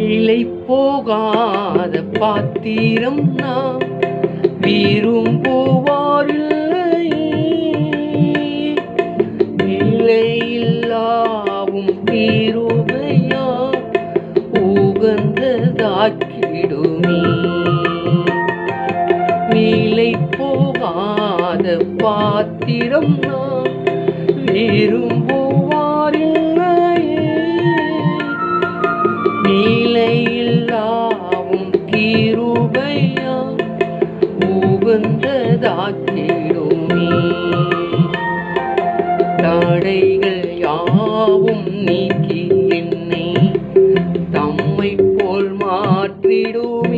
விலை போகாத பாத்திரம் நான் விரும்புவாரில்லை. விலையில்லாவும் கிருபையா உகந்ததாக்கிடுமே. விலை போகாத பாத்திரம் நான் விரும்புவாரில்லை. நிலையில்லாவும் கிருபையா உகந்ததாக்கிடுமே. தடைகள் யாவும் நீக்கி என்னை தம்மை போல் மாற்றிடுமே.